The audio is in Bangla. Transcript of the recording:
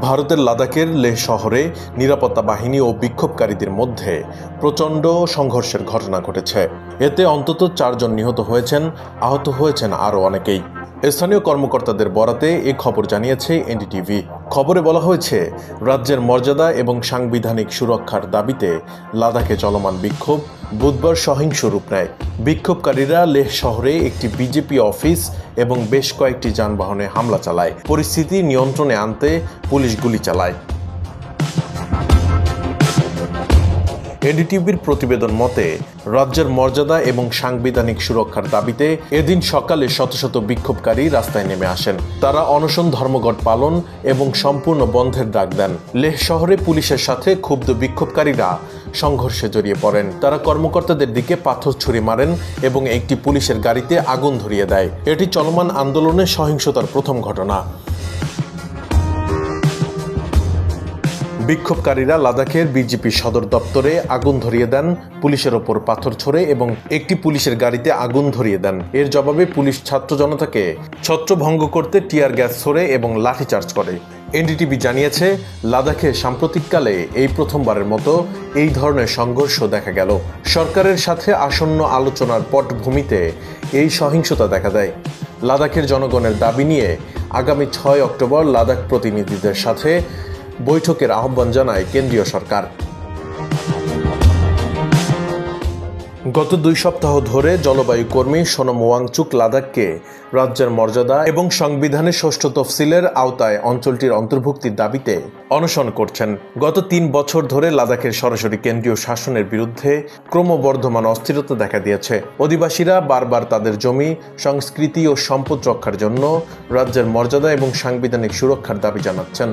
ভারতের লাদাখের লেহ শহরে নিরাপত্তা বাহিনী ও বিক্ষোভকারীদের মধ্যে প্রচণ্ড সংঘর্ষের ঘটনা ঘটেছে। এতে অন্তত 4 জন নিহত হয়েছেন, আহত হয়েছেন আরও অনেকেই। স্থানীয় কর্মকর্তাদের বরাতে এই খবর জানিয়েছে এনডিটিভি। খবরে বলা হয়েছে, রাজ্যের মর্যাদা এবং সাংবিধানিক সুরক্ষার দাবিতে লাদাখে চলমান বিক্ষোভ বুধবার সহিংস রূপ নেয়। বিক্ষোভকারীরা লেহ শহরে একটি বিজেপি অফিস এবং বেশ কয়েকটি যানবাহনে হামলা চালায়। পরিস্থিতি নিয়ন্ত্রণে আনতে পুলিশ গুলি চালায়। এনডিটিভির প্রতিবেদন মতে, রাজ্যের মর্যাদা এবং সাংবিধানিক সুরক্ষার দাবিতে এদিন সকালে শত শত বিক্ষোভকারী রাস্তায় নেমে আসেন। তারা অনশন, ধর্মঘট পালন এবং সম্পূর্ণ বন্ধের ডাক দেন। লেহ শহরে পুলিশের সাথে ক্ষুব্ধ বিক্ষোভকারীরা সংঘর্ষে জড়িয়ে পড়েন। তারা কর্মকর্তাদের দিকে পাথর ছুরি মারেন এবং একটি পুলিশের গাড়িতে আগুন ধরিয়ে দেয়। এটি চলমান আন্দোলনে সহিংসতার প্রথম ঘটনা। বিক্ষোভকারীরা লাদাখের বিজেপি সদর দপ্তরে আগুন ধরিয়ে দেন, পুলিশের ওপর পাথর ছোড়ে এবং একটি পুলিশের গাড়িতে আগুন ধরিয়ে দেন। এর জবাবে পুলিশ ছাত্র জনতাকে ছত্রভঙ্গ করতে টিয়ার গ্যাস ছোড়ে এবং লাঠিচার্জ করে। এনডিটিভি জানিয়েছে, লাদাখে সাম্প্রতিককালে এই প্রথমবারের মতো এই ধরনের সংঘর্ষ দেখা গেল। সরকারের সাথে আসন্ন আলোচনার পটভূমিতে এই সহিংসতা দেখা দেয়। লাদাখের জনগণের দাবি নিয়ে আগামী 6 অক্টোবর লাদাখ প্রতিনিধিদের সাথে বৈঠকের আহ্বান জানায় কেন্দ্রীয় সরকার। গত 2 সপ্তাহ ধরে জলবায়ু কর্মী সোনম ওয়াংচুক লাদাখকে রাজ্যের মর্যাদা এবং সংবিধানের 6ষ্ঠ তফসিলের আওতায় অঞ্চলটির অন্তর্ভুক্তির দাবিতে অনশন করছেন। গত 3 বছর ধরে লাদাখের সরাসরি কেন্দ্রীয় শাসনের বিরুদ্ধে ক্রমবর্ধমান অস্থিরতা দেখা দিয়েছে। অধিবাসীরা বারবার তাদের জমি, সংস্কৃতি ও সম্পদ রক্ষার জন্য রাজ্যের মর্যাদা এবং সাংবিধানিক সুরক্ষার দাবি জানাচ্ছেন।